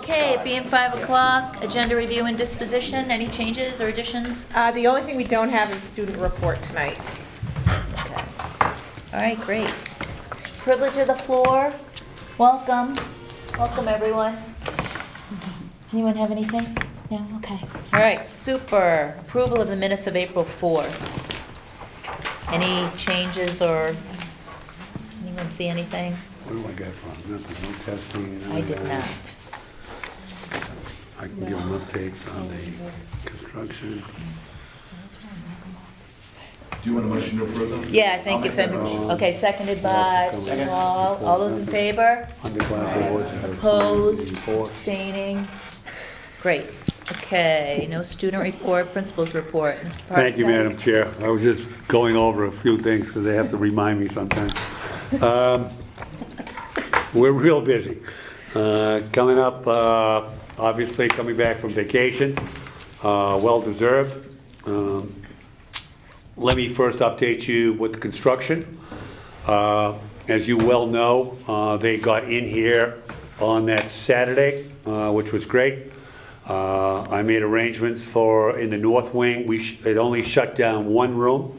Okay, it being 5 o'clock, agenda review and disposition, any changes or additions? The only thing we don't have is student report tonight. Okay. All right, great. Privilege of the floor, welcome. Welcome, everyone. Anyone have anything? No? Okay. All right, super. Approval of the minutes of April 4. Any changes or anyone see anything? What do I get from? Nothing, no testing? I did not. I can give them updates on the construction. Do you want a motion to approve them? Yeah, thank you, Pemi. Okay, seconded by Paul. All those in favor? Underclass awards. Opposed, abstaining. Great. Okay, no student report, principal's report. Mr. Thank you, Parsons. Madam Chair. I was just going over a few things because they have to remind me sometimes. We're real busy. Coming up, obviously coming back from vacation, well-deserved. Let me first update you with the construction. As you well know, they got in here on that Saturday, which was great. I made arrangements for, in the north wing, it only shut down one room.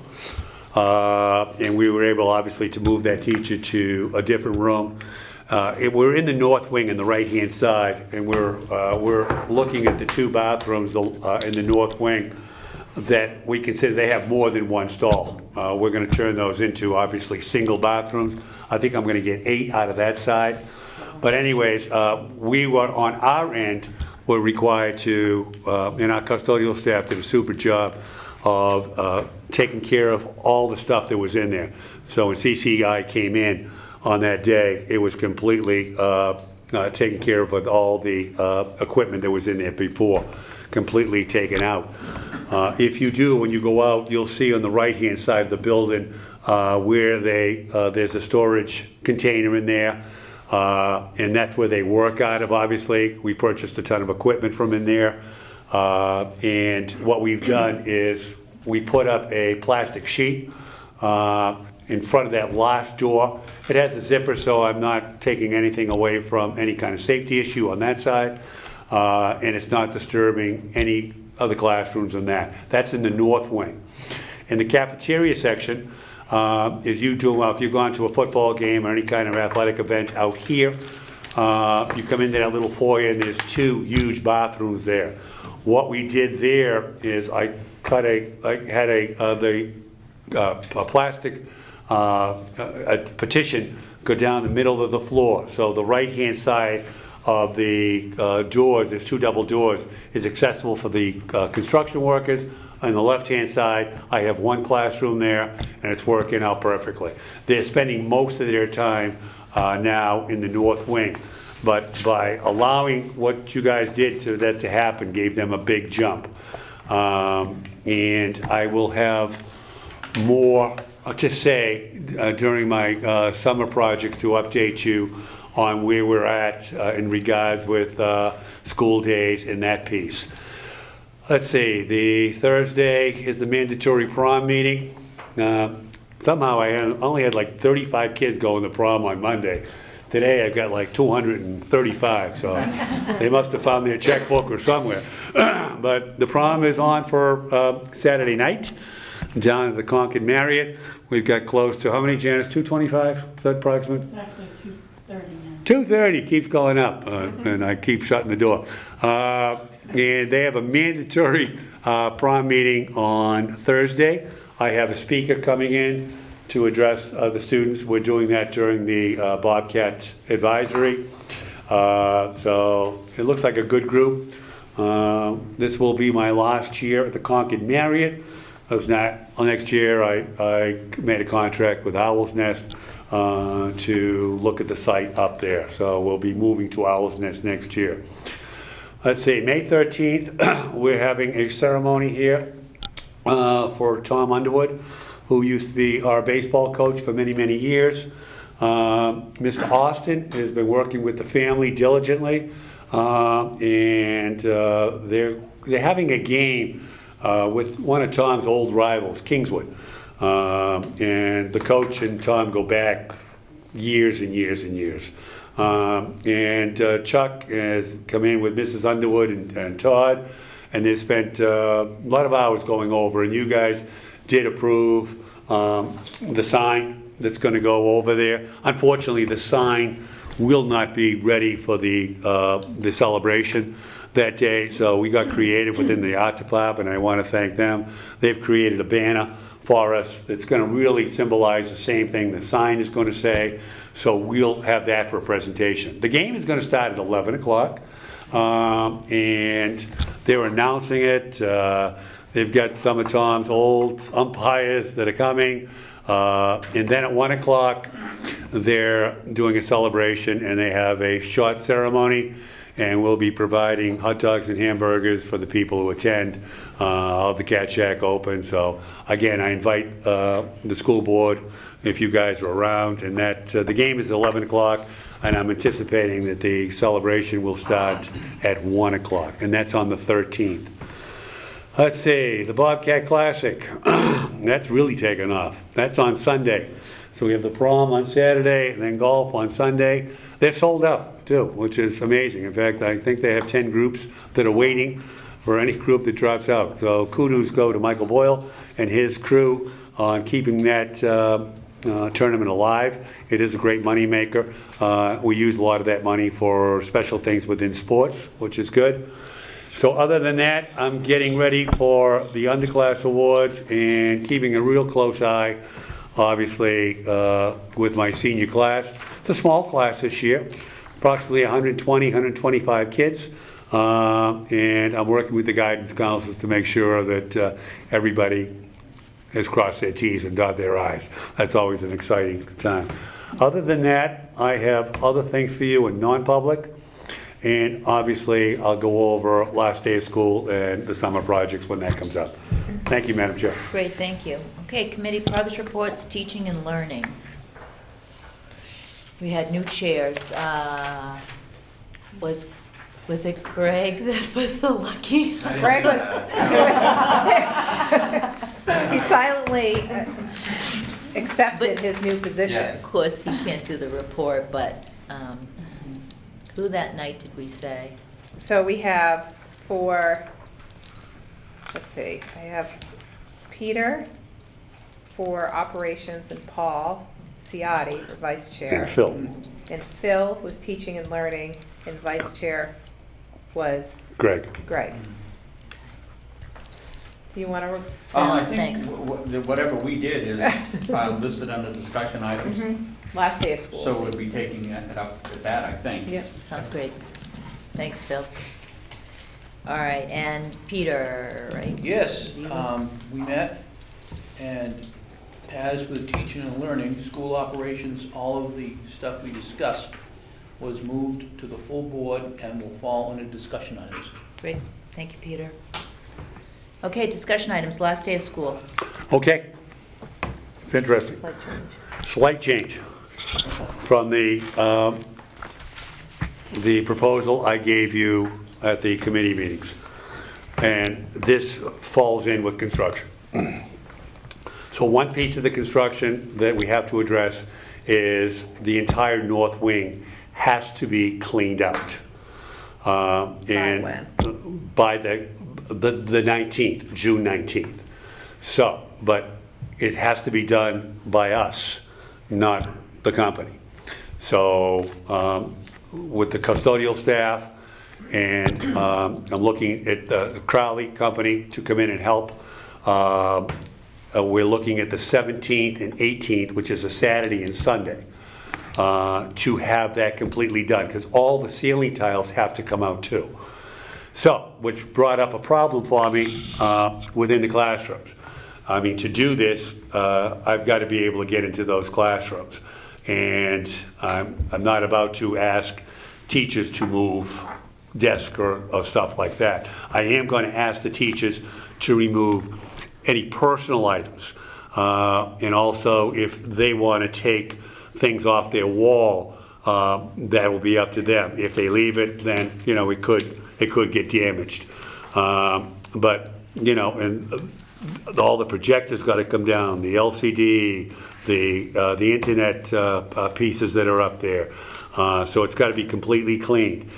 And we were able, obviously, to move that teacher to a different room. We're in the north wing on the right-hand side, and we're looking at the two bathrooms in the north wing that we consider they have more than one stall. We're going to turn those into, obviously, single bathrooms. I think I'm going to get 8 out of that side. But anyways, we were, on our end, were required to, and our custodial staff did a super job of taking care of all the stuff that was in there. So when CCI came in on that day, it was completely taken care of with all the equipment that was in there before, completely taken out. If you do, when you go out, you'll see on the right-hand side of the building where there's a storage container in there, and that's where they work out of, obviously. We purchased a ton of equipment from in there, and what we've done is we put up a plastic sheet in front of that last door. It has a zipper, so I'm not taking anything away from any kind of safety issue on that side, and it's not disturbing any other classrooms on that. That's in the north wing. In the cafeteria section, if you've gone to a football game or any kind of athletic event out here, you come into that little foyer and there's 2 huge bathrooms there. What we did there is I had a plastic partition go down the middle of the floor. So the right-hand side of the doors, there's 2 double doors, is accessible for the construction workers. On the left-hand side, I have 1 classroom there, and it's working out perfectly. They're spending most of their time now in the north wing. But by allowing what you guys did to happen, gave them a big jump. And I will have more to say during my summer projects to update you on where we're at in regards with school days and that piece. Let's see, the Thursday is the mandatory prom meeting. Somehow I only had like 35 kids going to prom on Monday. Today I've got like 235, so they must have found their checkbook or somewhere. But the prom is on for Saturday night down at the Concord Marriott. We've got close to, how many, Janice? 225? Is that approximate? It's actually 2:30 now. 2:30 keeps going up, and I keep shutting the door. And they have a mandatory prom meeting on Thursday. I have a speaker coming in to address the students. We're doing that during the Bobcat advisory. So it looks like a good group. This will be my last year at the Concord Marriott. Next year I made a contract with Owl's Nest to look at the site up there. So we'll be moving to Owl's Nest next year. Let's see, May 13th, we're having a ceremony here for Tom Underwood, who used to be our baseball coach for many, many years. Mr. Austin has been working with the family diligently, and they're having a game with one of Tom's old rivals, Kingswood. And the coach and Tom go back years and years and years. And Chuck has come in with Mrs. Underwood and Todd, and they spent a lot of hours going over, and you guys did approve the sign that's going to go over there. Unfortunately, the sign will not be ready for the celebration that day, so we got creative within the art department, and I want to thank them. They've created a banner for us that's going to really symbolize the same thing the sign is going to say, so we'll have that for a presentation. The game is going to start at 11 o'clock, and they're announcing it. They've got some of Tom's old umpires that are coming, and then at 1 o'clock, they're doing a celebration, and they have a shot ceremony, and we'll be providing hot dogs and hamburgers for the people who attend. I'll have the Cat Shack open, so again, I invite the school board, if you guys are around, and that the game is 11 o'clock, and I'm anticipating that the celebration will start at 1 o'clock, and that's on the 13th. Let's see, the Bobcat Classic, that's really taken off. That's on Sunday. So we have the prom on Saturday, and then golf on Sunday. They're sold out too, which is amazing. In fact, I think they have 10 groups that are waiting for any group that drops out. So kudos go to Michael Boyle and his crew on keeping that tournament alive. It is a great moneymaker. We use a lot of that money for special things within sports, which is good. So other than that, I'm getting ready for the underclass awards and keeping a real close eye, obviously, with my senior class. It's a small class this year, approximately 120, 125 kids. And I'm working with the guidance counselors to make sure that everybody has crossed their T's and dotted their I's. That's always an exciting time. Other than that, I have other things for you in non-public. And obviously, I'll go over last day of school and the summer projects when that comes up. Thank you, Madam Chair. Great, thank you. Okay, committee progress reports, teaching and learning. We had new chairs. Was it Greg that was the lucky? Greg was, he silently accepted his new position. Of course, he can't do the report, but who that night did we say? So we have let's see, I have Peter for operations and Paul Ciotti for vice chair. And Phil. And Phil was teaching and learning, and vice chair was Greg. Greg. Do you want to? I Thanks. think whatever we did is listed under discussion items, Last day of school. so we'll be taking it up at that, I think. Yep. Sounds great. Thanks, Phil. All right, and Peter, right? Yes, we met, and as with teaching and learning, school operations, all of the stuff we discussed was moved to the full board and will fall under discussion items. Great, thank you, Peter. Okay, discussion items, last day of school. Okay. It's interesting. Slight change. Slight change from the proposal I gave you at the committee meetings. And this falls in with construction. So one piece of the construction that we have to address is the entire north wing has to be cleaned out. And when? by the 19th, June 19th. So, but it has to be done by us, not the company. So with the custodial staff, and I'm looking at the Crowley company to come in and help. We're looking at the 17th and 18th, which is a Saturday and Sunday, to have that completely done, because all the ceiling tiles have to come out too. So, which brought up a problem for me within the classrooms. I mean, to do this, I've got to be able to get into those classrooms. And I'm not about to ask teachers to move desks or stuff like that. I am going to ask the teachers to remove any personal items. And also, if they want to take things off their wall, that will be up to them. If they leave it, then, you know, it could get damaged. But, you know, and all the projectors got to come down, the LCD, the internet pieces that are up there, So it's got to be completely cleaned.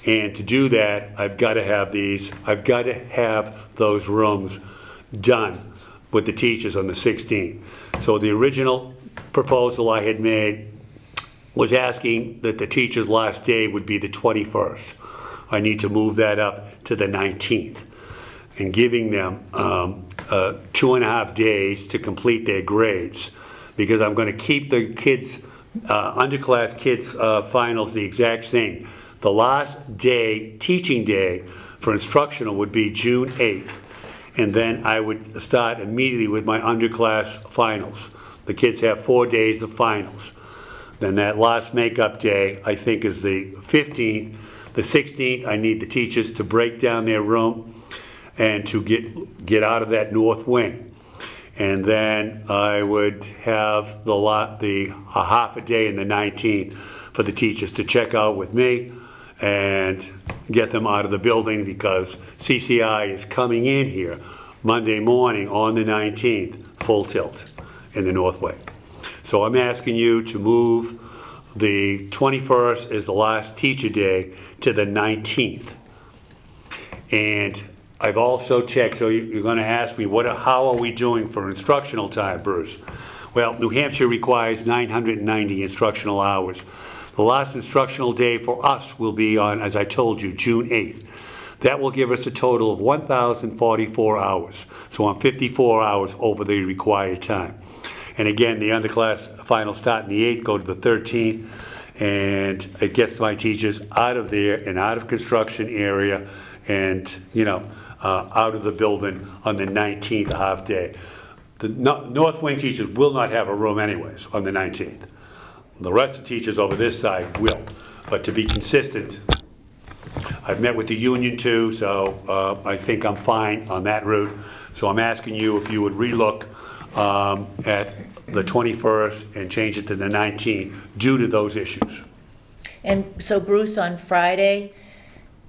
And to do that, I've got to have those rooms done with the teachers on the 16th. So the original proposal I had made was asking that the teacher's last day would be the 21st. I need to move that up to the 19th and giving them 2.5 days to complete their grades, because I'm going to keep the kids, underclass kids' finals the exact same. The last day, teaching day for instructional would be June 8th, and then I would start immediately with my underclass finals. The kids have 4 days of finals. Then that last makeup day, I think, is the 15th. The 16th, I need the teachers to break down their room and to get out of that north wing. And then I would have a half a day in the 19th for the teachers to check out with me and get them out of the building, because CCI is coming in here Monday morning on the 19th, full tilt in the north wing. So I'm asking you to move the 21st as the last teacher day to the 19th. And I've also checked, so you're going to ask me, how are we doing for instructional time, Bruce? Well, New Hampshire requires 990 instructional hours. The last instructional day for us will be on, as I told you, June 8th. That will give us a total of 1,044 hours. So I'm 54 hours over the required time. And again, the underclass finals start in the 8th, go to the 13th, and it gets my teachers out of there and out of construction area and, out of the building on the 19th half day. The North Wing teachers will not have a room anyways on the 19th. The rest of the teachers over this side will. But to be consistent, I've met with the union too, so I think I'm fine on that route. So I'm asking you if you would relook at the 21st and change it to the 19th due to those issues. And so Bruce, on Friday,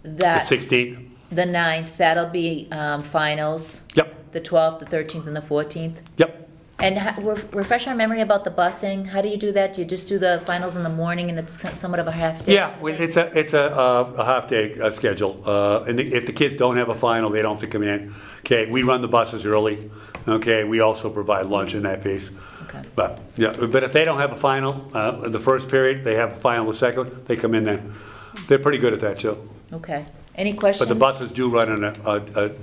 The 16th? the 9th, that'll be finals. Yep, The 12th, the 13th, and the 14th. yep. And refresh our memory about the busing. How do you do that? Do you just do the finals in the morning and it's somewhat of a half day? Yeah, it's a half-day schedule. And if the kids don't have a final, they don't have to come in. Okay, we run the buses early. Okay, we also provide lunch in that piece. Okay. But if they don't have a final in the first period, they have a final the second, they come in then. They're pretty good at that too. Okay. Any questions? But the buses do run on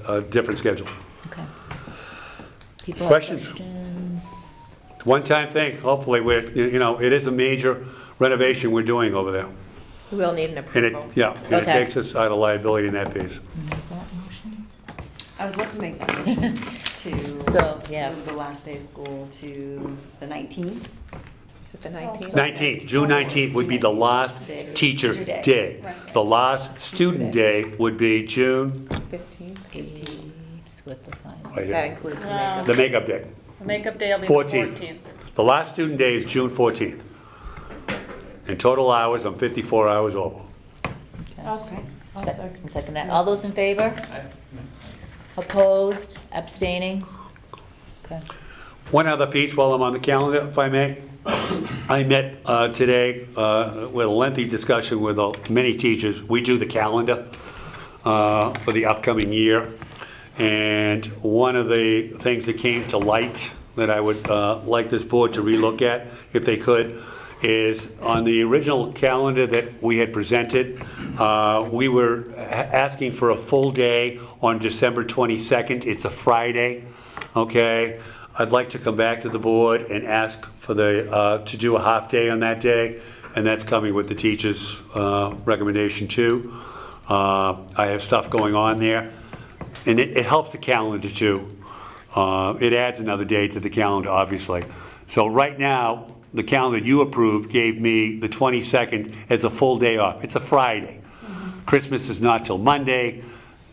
a different schedule. Okay. People have Questions? questions? One-time thing, hopefully, it is a major renovation we're doing over there. We will need an And it approval. it Okay. takes us out of liability in that piece. Make that motion. I would love to make that motion to So, yeah. move the last day of school to the 19th. Is it the 19th? 19th, June 19th would be the last teacher day. Right. The last student day would be June, 15th? 18th with the final. right That here, includes the No. makeup. the makeup day. The makeup day will be the 14th. 14th. The last student day is June 14th. In total hours, I'm 54 hours over. I'll second. Second that. All those in favor? Opposed? Abstaining? Okay. One other piece while I'm on the calendar, if I may. I met today with a lengthy discussion with many teachers. We do the calendar for the upcoming year. And one of the things that came to light that I would like this board to relook at, if they could, is on the original calendar that we had presented, we were asking for a full day on December 22nd. It's a Friday, okay? I'd like to come back to the board and ask for to do a half day on that day, and that's coming with the teachers' recommendation too. I have stuff going on there, and it helps the calendar too. It adds another day to the calendar, obviously. So right now, the calendar you approved gave me the 22nd as a full day off. It's a Friday. Christmas is not till Monday.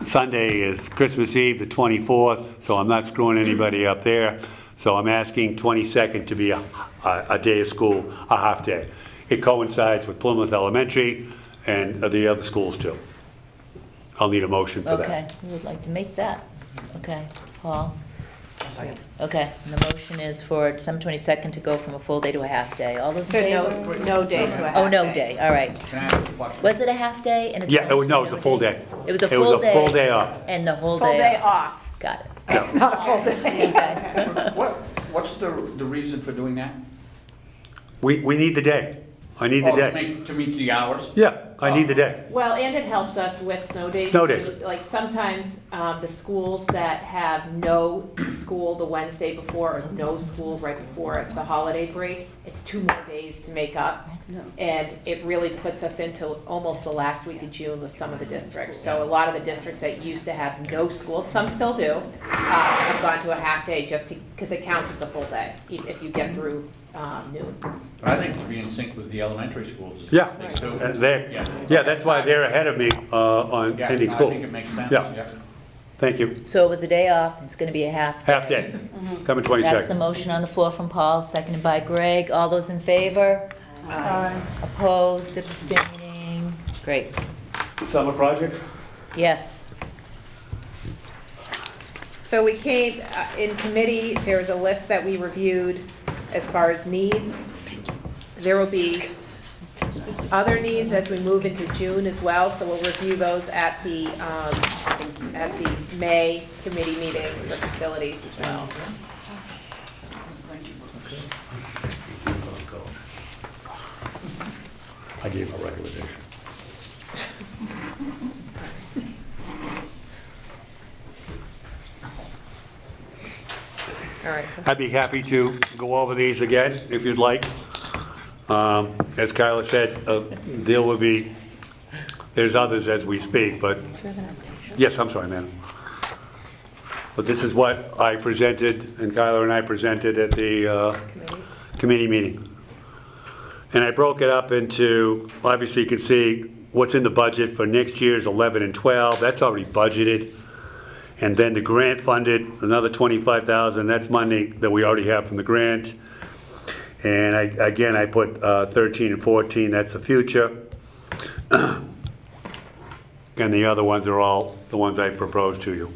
Sunday is Christmas Eve, the 24th, so I'm not screwing anybody up there. So I'm asking 22nd to be a day of school, a half day. It coincides with Plymouth Elementary and the other schools too. I'll need a motion for that. Okay, we would like to make that. Okay, Paul? Second. Okay, and the motion is for December 22nd to go from a full day to a half day. All those in So favor? no day to a half Oh, no day. day, all right. Can I ask a question? Was it a half day and it's Yeah, going to no, be it was a full day. It was a full day. It was a full day off. And the whole Full day day off. off, Got it. not a full day. Okay. What's the reason for doing that? We need the day. I need the Oh, day. To meet the hours? Yeah, I need the day. Well, and it helps us with snow days. Snow days. too. Like sometimes, the schools that have no school the Wednesday before or no school right before the holiday break, it's 2 more days to make up. And it really puts us into almost the last week of June with some of the districts. So a lot of the districts that used to have no school, some still do, have gone to a half day just to, because it counts as a full day if you get through noon. But I think to be in sync with the elementary schools is Yeah. big too. Yeah, that's why they're ahead of me on Yeah, ending I school. think it makes sense, Yeah. yeah. Thank you. So it was a day off, it's gonna be a half. Half day, December That's the 22nd. motion on the floor from Paul, seconded by Greg. All those in favor? Opposed, abstaining? Great. Summer project? Yes. So we came, in committee, there was a list that we reviewed as far as needs. There will be other needs as we move into June as well, so we'll review those at the May committee meeting for facilities as well. I gave a recommendation. All right. I'd be happy to go over these again if you'd like. As Kyla said, there will be, there's others as we speak, but, yes, I'm sorry, ma'am. But this is what I presented, and Kyla and I presented at the committee meeting. And I broke it up into, obviously you can see what's in the budget for next year's 11 and 12, that's already budgeted. And then the grant funded, another 25,000, that's money that we already have from the grant. And again, I put 13 and 14, that's the future. And the other ones are all the ones I proposed to you.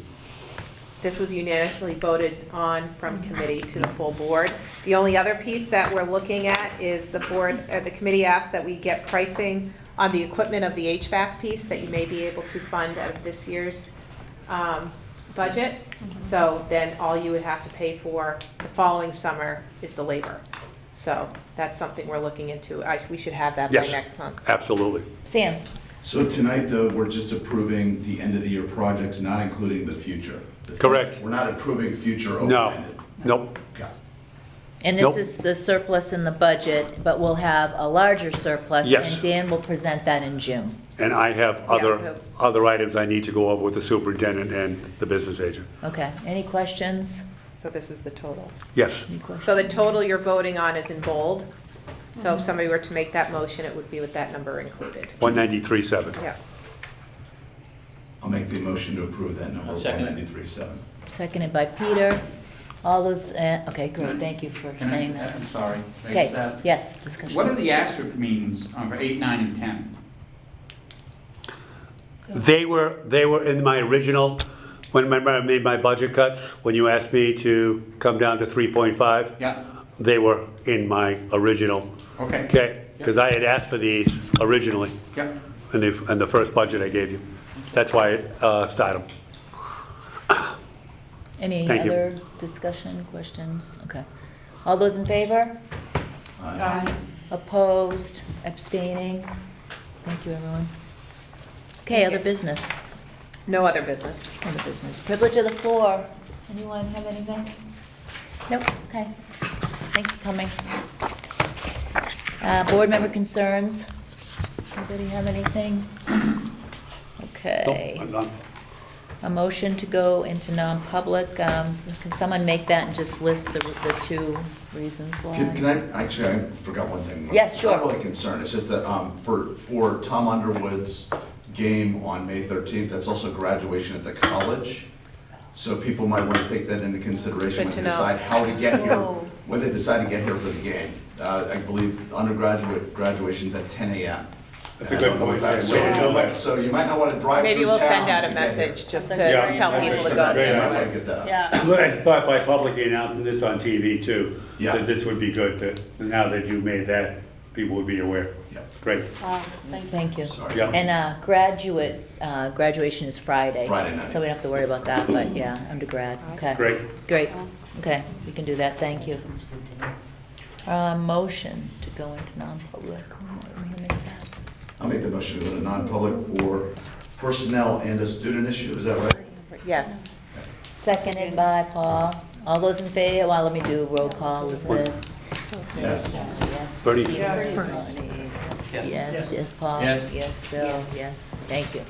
This was unanimously voted on from committee to the full board. The only other piece that we're looking at is the board, the committee asked that we get pricing on the equipment of the HVAC piece that you may be able to fund out of this year's budget. So then all you would have to pay for the following summer is the labor. So that's something we're looking into. We should have that by Yes. next month. Absolutely. Sam? So tonight, though, we're just approving the end-of-the-year projects, not including the future. Correct. We're not approving future No, open-ended. nope. Okay. And Nope. this is the surplus in the budget, but we'll have a larger surplus. Yes. And Dan will present that in June. And I have Yeah, other items I need to go over with the superintendent and the business agent. Okay, any questions? So this is the total. Yes. Any questions? So the total you're voting on is in bold. So if somebody were to make that motion, it would be with that number included. 193.7. Yeah. I'll make the motion to approve that number, I'll second it. 193.7. Seconded by Peter. All those, okay, great, thank you for Can I- saying that. I'm sorry. May I Okay, just ask? yes, discussion. What are the asterisk means for 8, 9, and 10? They were in my original, when I made my budget cuts, when you asked me to come down to 3.5, Yeah, they were in my original, okay. okay? Because I had asked for these originally Yeah. in the first budget I gave you. That's why I started them. Any Thank you. other discussion, questions? Okay. All those in favor? Opposed, abstaining? Thank you, everyone. Okay, other business, No other business. other business. Privilege of the floor. Anyone have anything? Nope, okay. Thanks for coming. Board member concerns? Anybody have anything? Okay. Nope, I'm done. A motion to go into non-public. Can someone make that and just list the two reasons Can why? I, actually, I forgot one thing. Yes, It's sure. not really a concern, it's just that, for Tom Underwood's game on May 13th, that's also graduation at the college. So people might want to take that into consideration Good when to they know. decide how to get here, Oh. when they decide to get here for the game. I believe undergraduate graduation's at 10 a.m. That's a good point. So you know, like, so you might not want to drive Maybe through we'll town send out a to get here. message just to Yeah. tell people to So go you there. might want to get that. Yeah. I thought by publicly announcing this on TV too, Yeah. that this would be good to, now that you made that, people would be aware. Yeah. Great. Thank you. Sorry. Yeah. And graduation is Friday. Friday night. So we don't have to worry about that, but yeah, undergrad, okay. Great. Great, okay, we can do that, thank you. Motion to go into non-public. Let me miss that. I'll make the motion to go to non-public for personnel and a student issue, is that right? Yes. Seconded by Paul. All those in favor, well, let me do roll call, Elizabeth. Yes. Yes. Bernie? Yes, yes, Paul. Yes. Yes, Bill, yes, thank you.